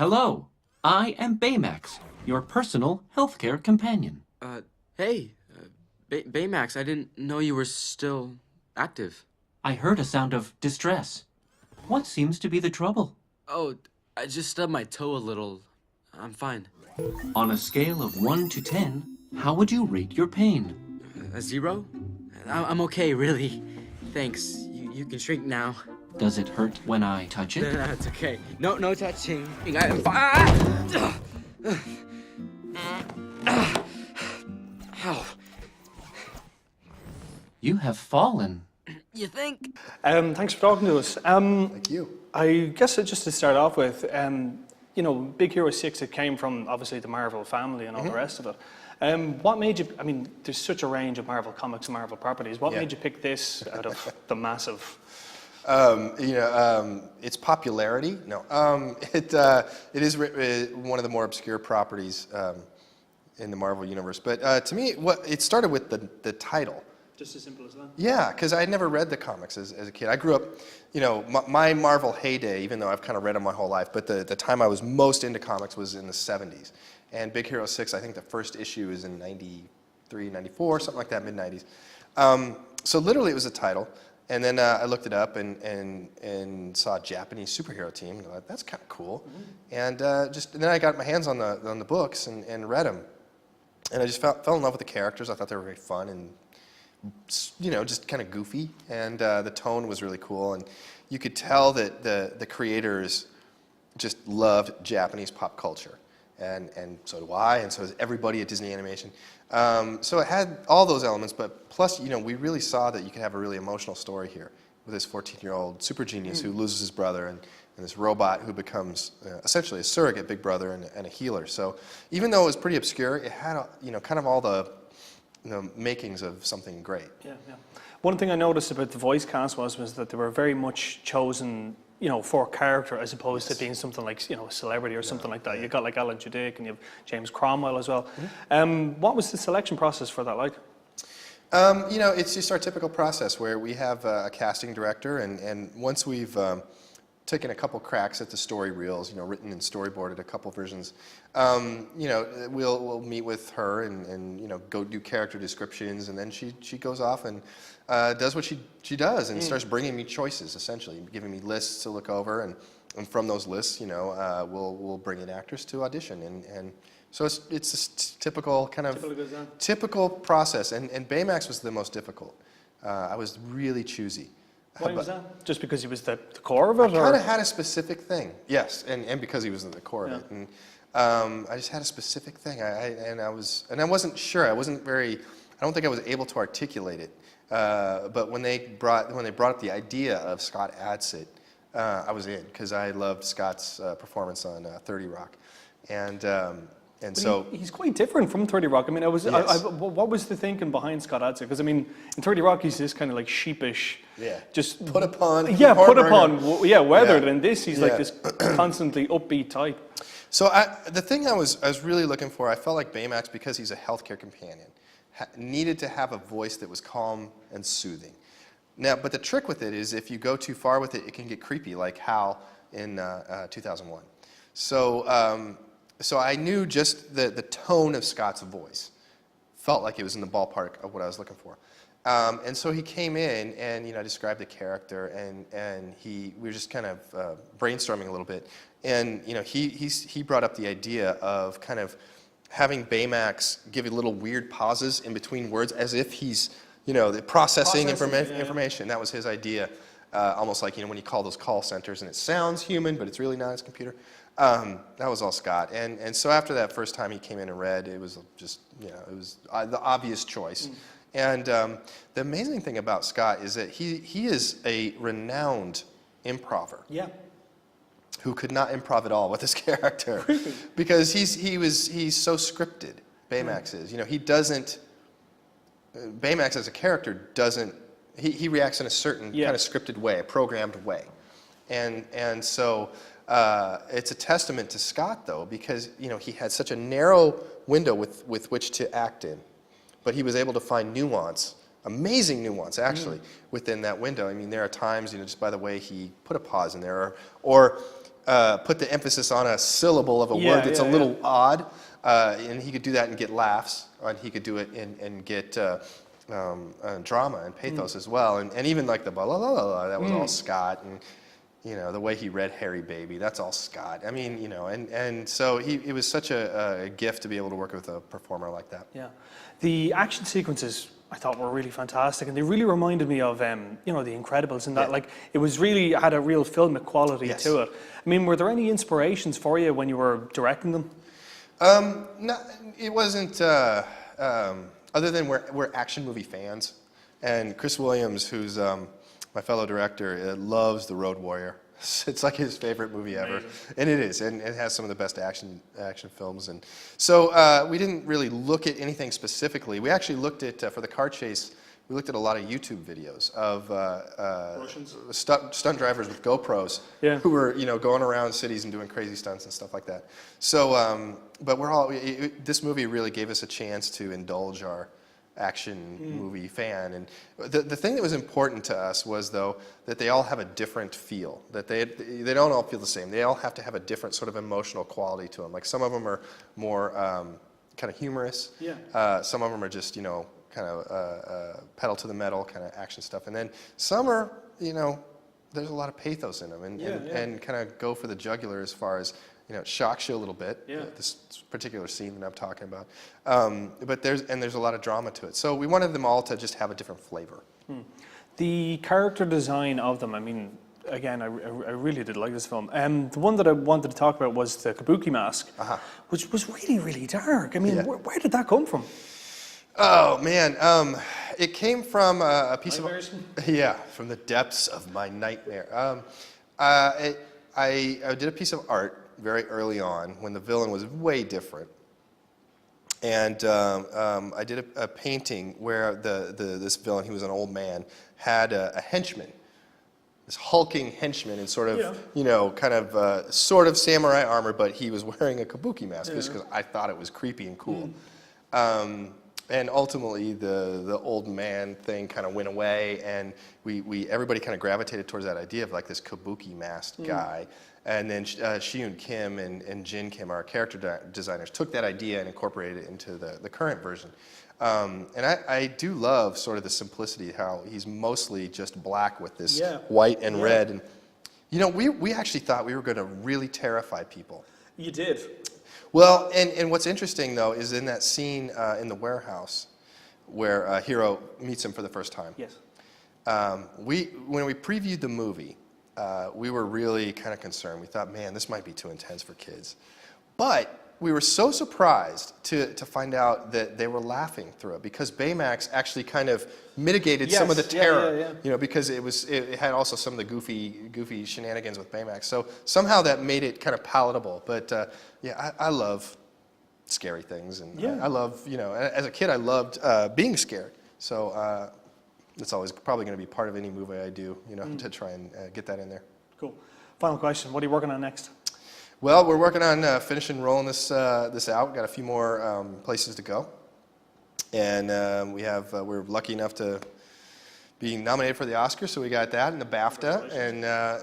Hello, I am Baymax, your personal healthcare companion. Hey, Baymax, I didn't know you were still active. I heard a sound of distress. What seems to be the trouble? Oh, I just stubbed my toe a little. I'm fine. On a scale of 1 to 10, how would you rate your pain? A 0? I'm okay, really. Thanks. You can shrink now. Does it hurt when I touch it? No, it's okay. No touching. I'm fine. Ow. You have fallen. You think? Thanks for talking to us. Thank you. I guess just to start off with, Big Hero 6, it came from obviously the Marvel family and all the rest of it. What made you, there's such a range of Marvel comics and Marvel properties. What made you pick this out of the massive? Its popularity. No, it is one of the more obscure properties in the Marvel universe. But to me, it started with the title. Just as simple as that? Yeah, because I had never read the comics as a kid. I grew up, my Marvel heyday, even though I've kind of read them my whole life, but the time I was most into comics was in the 70s. And Big Hero 6, I think the first issue is in 93, 94, something like that, mid-90s. So literally it was a title. And then I looked it up and saw a Japanese superhero team. And I thought, that's kind of cool. And then I got my hands on the books and read them. And I just fell in love with the characters. I thought they were very fun and just kind of goofy. And the tone was really cool. And you could tell that the creators just loved Japanese pop culture. And so do I, and so does everybody at Disney Animation. So it had all those elements, but plus, we really saw that you could have a really emotional story here with this 14-year-old super genius who loses his brother and this robot who becomes essentially a surrogate big brother and a healer. So even though it was pretty obscure, it had kind of all the makings of something great. Yeah. One thing I noticed about the voice cast was that they were very much chosen for character as opposed to being something like, a celebrity or something like that. You got like Alan Tudyk and you have James Cromwell as well. What was the selection process for that like? It's just our typical process where we have a casting director and once we've taken a couple cracks at the story reels, written and storyboarded a couple versions, we'll meet with her and go do character descriptions, and then she goes off and does what she does and starts bringing me choices, essentially, giving me lists to look over, and from those lists, we'll bring in actors to audition, and so it's a typical kind of typical process, and Baymax was the most difficult. I was really choosy. Why was that? Just because he was the core of it? I kind of had a specific thing, yes, and because he was the core of it, and I just had a specific thing, and I wasn't sure. I don't think I was able to articulate it. But when they brought up the idea of Scott Adsit, I was in because I loved Scott's performance on 30 Rock, and so he's quite different from 30 Rock. What was the thinking behind Scott Adsit? Because in 30 Rock he's this kind of like sheepish, just put upon, weathered. And this he's like this constantly upbeat type. So the thing I was really looking for, I felt like Baymax, because he's a healthcare companion, needed to have a voice that was calm and soothing. Now, but the trick with it is if you go too far with it, it can get creepy, like Hal in 2001. So I knew just the tone of Scott's voice felt like it was in the ballpark of what I was looking for. And so he came in and described the character, and we were just kind of brainstorming a little bit, and he brought up the idea of kind of having Baymax give you little weird pauses in between words as if he's processing information. That was his idea, almost like when you call those call centers and it sounds human but it's really not, it's a computer. That was all Scott, and so after that first time he came in and read, it was just it was the obvious choice. And the amazing thing about Scott is that he is a renowned improver. Yeah. Who could not improv at all with his character, because he's so scripted. Baymax is, he doesn't. Baymax as a character doesn't. He reacts in a certain kind of scripted way, a programmed way, and so it's a testament to Scott though, because he had such a narrow window with which to act in. But he was able to find nuance, amazing nuance actually, within that window. There are times, just by the way he put a pause in there, or put the emphasis on a syllable of a word that's a little odd, and he could do that and get laughs, and he could do it and get drama and pathos as well, and even like the blah blah blah blah, that was all Scott, and you know the way he read Harry Baby, that's all Scott. I mean, you know, and so it was such a gift to be able to work with a performer like that. Yeah, the action sequences I thought were really fantastic, and they really reminded me of you know, The Incredibles, in that like it was really had a real filmic quality to it. I mean, were there any inspirations for you when you were directing them? No, it wasn't. Other than we're action movie fans, and Chris Williams, who's my fellow director, loves The Road Warrior. It's like his favorite movie ever, and it is, and it has some of the best action films. And so we didn't really look at anything specifically. We actually looked at for the car chase. We looked at a lot of YouTube videos of stunt drivers with GoPros who were, you know, going around cities and doing crazy stunts and stuff like that. So, but this movie really gave us a chance to indulge our action movie fan. And the thing that was important to us was, though, that they all have a different feel. That they don't all feel the same. They all have to have a different sort of emotional quality to them. Like some of them are more kind of humorous. Some of them are just, you know, kind of pedal to the metal kind of action stuff, and then some are, you know, there's a lot of pathos in them, and kind of go for the jugular as far as, you know, it shocks you a little bit. This particular scene that I'm talking about, but there's a lot of drama to it. So we wanted them all to just have a different flavor. The character design of them, I mean, again, I really did like this film. The one that I wanted to talk about was the Pookie Mask, which was really, really dark. I mean, where did that come from? Oh man, it came from a piece of from the depths of my nightmare. I did a piece of art very early on when the villain was way different, and I did a painting where this villain, he was an old man, had a henchman, this hulking henchman in sort of you know, kind of sort of samurai armor, but he was wearing a kabuki mask just because I thought it was creepy and cool. And ultimately, the old man thing kind of went away, and everybody kind of gravitated towards that idea of like this kabuki masked guy. And then Shiun Kim and Jin Kim, our character designers, took that idea and incorporated it into the current version. And I do love sort of the simplicity, how he's mostly just black with this white and red. And you know, we actually thought we were going to really terrify people. You did. Well, and what's interesting, though, is in that scene in the warehouse where Hiro meets him for the first time. Yes. When we previewed the movie, we were really kind of concerned. We thought, man, this might be too intense for kids. But we were so surprised to find out that they were laughing through it, because Baymax actually kind of mitigated some of the terror, you know, because it had also some of the goofy shenanigans with Baymax. So somehow that made it kind of palatable. But yeah, I love scary things, and I love, you know, as a kid I loved being scared. So it's always probably going to be part of any movie I do, you know, to try and get that in there. Cool. Final question: what are you working on next? Well, we're working on finishing rolling this out. We've got a few more places to go, and we're lucky enough to be nominated for the Oscar, so we got that, and the BAFTA,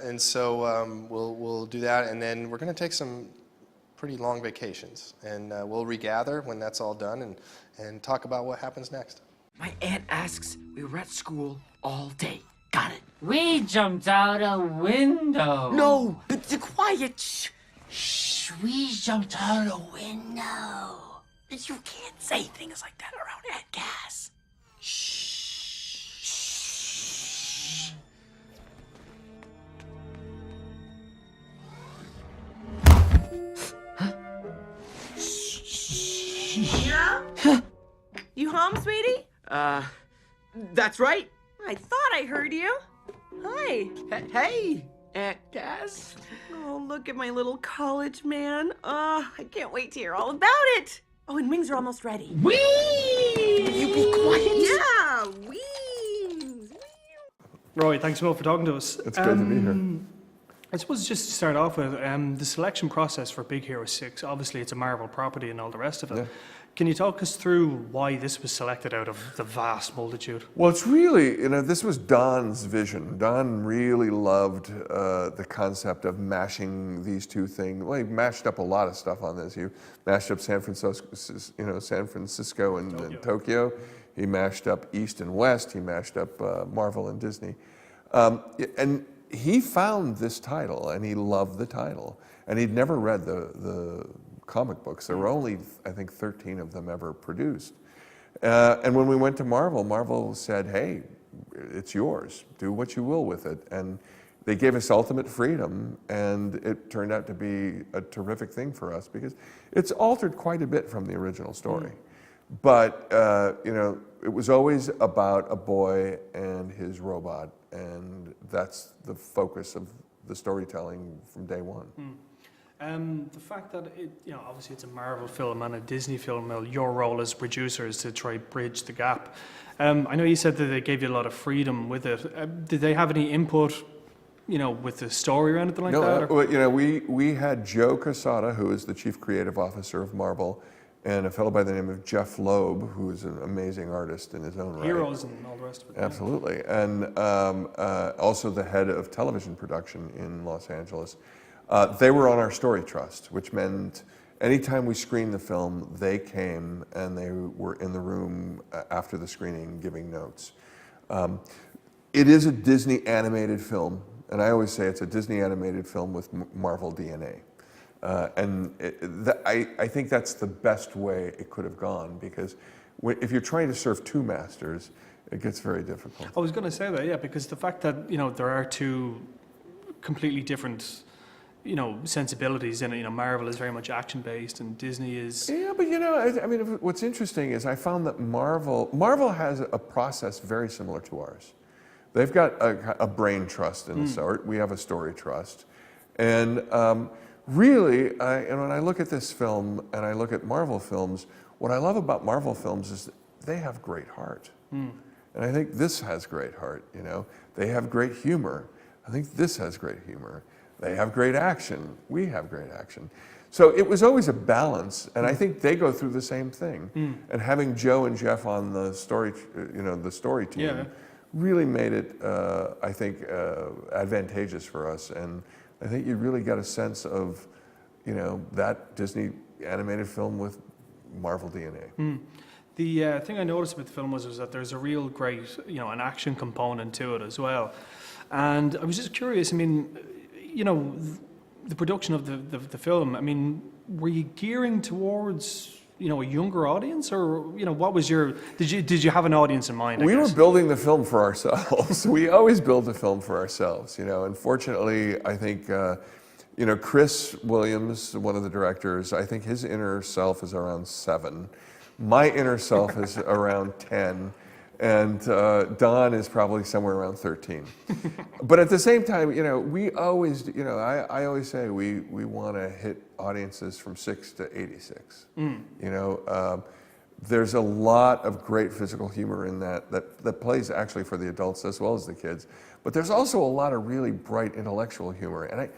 and so we'll do that, and then we're going to take some pretty long vacations, and we'll regather when that's all done, and talk about what happens next. My aunt asks, we were at school all day. Got it. We jumped out a window. No, but quiet. Shh. Shh, we jumped out a window. You can't say things like that around Aunt Cass. Shh. Yeah? You home, sweetie? That's right. I thought I heard you. Hi. Hey, Aunt Cass. Oh, look at my little college man. I can't wait to hear all about it. Oh, and wings are almost ready. Whee! You be quiet. Yeah, wings. Roy, thanks so much for talking to us. It's great to be here. I suppose just to start off with, the selection process for Big Hero 6, obviously it's a Marvel property and all the rest of it. Yeah. Can you talk us through why this was selected out of the vast multitude? Well, it's really, this was Don's vision. Don really loved the concept of mashing these two things. Well, he mashed up a lot of stuff on this. He mashed up San Francisco and Tokyo. He mashed up East and West. He mashed up Marvel and Disney. And he found this title, and he loved the title. And he'd never read the comic books. There were only, I think, 13 of them ever produced. And when we went to Marvel, Marvel said, hey, it's yours. Do what you will with it. And they gave us ultimate freedom, and it turned out to be a terrific thing for us because it's altered quite a bit from the original story. But, it was always about a boy and his robot, and that's the focus of the storytelling from day one. The fact that obviously it's a Marvel film and a Disney film, your role as producer is to try bridge the gap. I know you said that they gave you a lot of freedom with it. Did they have any input, with the story or anything like that? No, we had Joe Quesada, who is the chief creative officer of Marvel, and a fellow by the name of Jeff Loeb, who is an amazing artist in his own right. Heroes and all the rest of it. Absolutely, and also the head of television production in Los Angeles. They were on our story trust, which meant anytime we screened the film, they came and they were in the room after the screening giving notes. It is a Disney animated film, and I always say it's a Disney animated film with Marvel DNA. I think that's the best way it could have gone, because if you're trying to serve two masters, it gets very difficult. I was going to say that, yeah, because the fact that, there are two completely different sensibilities in it. Marvel is very much action-based and Disney is... Yeah, but what's interesting is I found that Marvel has a process very similar to ours. They've got a brain trust in the sort. We have a story trust. And really, when I look at this film and I look at Marvel films, what I love about Marvel films is they have great heart. And I think this has great heart, They have great humor. I think this has great humor. They have great action. We have great action. So it was always a balance, and I think they go through the same thing. And having Joe and Jeff on the story, the story team, really made it, I think, advantageous for us. And I think you really got a sense of, that Disney animated film with Marvel DNA. The thing I noticed about the film was that there's a real great, an action component to it as well. And I was just curious, the production of the film, were you gearing towards, a younger audience, or, what was your, did you have an audience in mind? We were building the film for ourselves. We always build the film for ourselves, and fortunately, I think, Chris Williams, one of the directors, I think his inner self is around 7. My inner self is around 10. And Don is probably somewhere around 13. But at the same time, we always, I always say we want to hit audiences from 6 to 86. There's a lot of great physical humor in that plays actually for the adults as well as the kids. But there's also a lot of really bright intellectual humor. And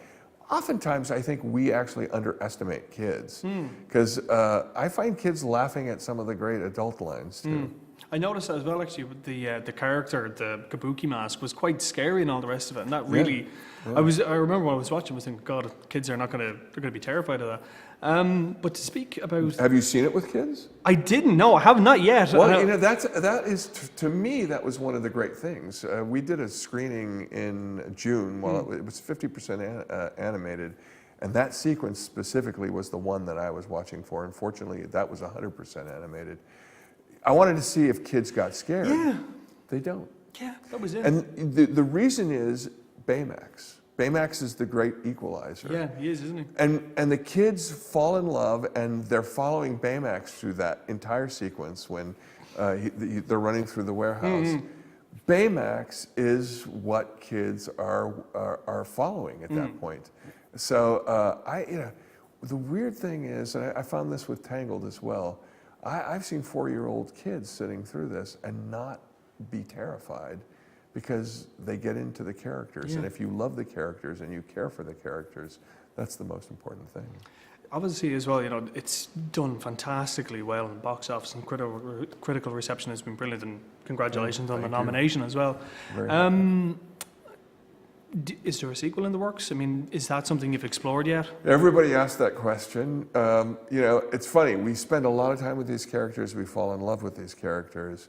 oftentimes I think we actually underestimate kids, because I find kids laughing at some of the great adult lines too. I noticed that as well, actually, with the character, the Pookie Mask, was quite scary and all the rest of it. And that really, I remember when I was watching, I was thinking, God, kids are not they're gonna be terrified of that. But to speak about, have you seen it with kids? I didn't. No, I have not yet. Well, that is to me, that was one of the great things. We did a screening in June. Well, it was 50% animated. And that sequence specifically was the one that I was watching for. Unfortunately, that was 100% animated. I wanted to see if kids got scared. Yeah. They don't. Yeah, that was it. And the reason is Baymax. Baymax is the great equalizer. Yeah, he is, isn't he? And the kids fall in love, and they're following Baymax through that entire sequence when they're running through the warehouse. Baymax is what kids are following at that point. So the weird thing is, and I found this with Tangled as well, I've seen 4-year-old kids sitting through this and not be terrified because they get into the characters. And if you love the characters and you care for the characters, that's the most important thing. obviously as well, you know, it's done fantastically well in the box office, and critical reception has been brilliant, and congratulations on the nomination as well. Is there a sequel in the works? I mean, is that something you've explored yet? Everybody asks that question. You know, it's funny. We spend a lot of time with these characters. We fall in love with these characters.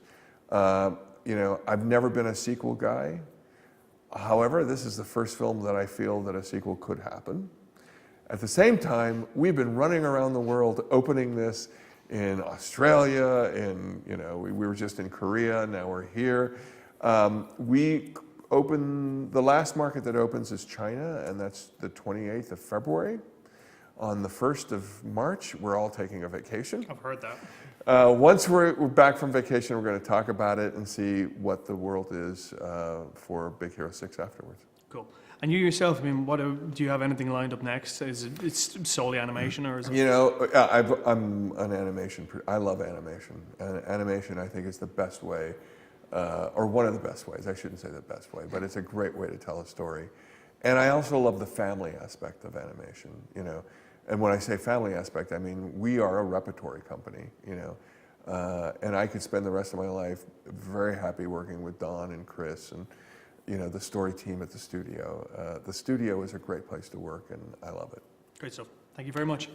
You know, I've never been a sequel guy. However, this is the first film that I feel that a sequel could happen. At the same time, we've been running around the world opening this in Australia, you know, we were just in Korea, now we're here. The last market that opens is China, and that's the 28th of February. On the 1st of March, we're all taking a vacation. I've heard that. Once we're back from vacation, we're going to talk about it and see what the world is for Big Hero 6 afterwards. Cool. And you yourself, I mean, do you have anything lined up next? It's solely animation, or is it? You know, I'm an animation. I love animation. And animation, I think, is the best way, or one of the best ways. I shouldn't say the best way, but it's a great way to tell a story. And I also love the family aspect of animation. You know, and when I say family aspect, I mean we are a repertory company. You know, and I could spend the rest of my life very happy working with Don and Chris and, you know, the story team at the studio. The studio is a great place to work, and I love it. Great stuff. Thank you very much.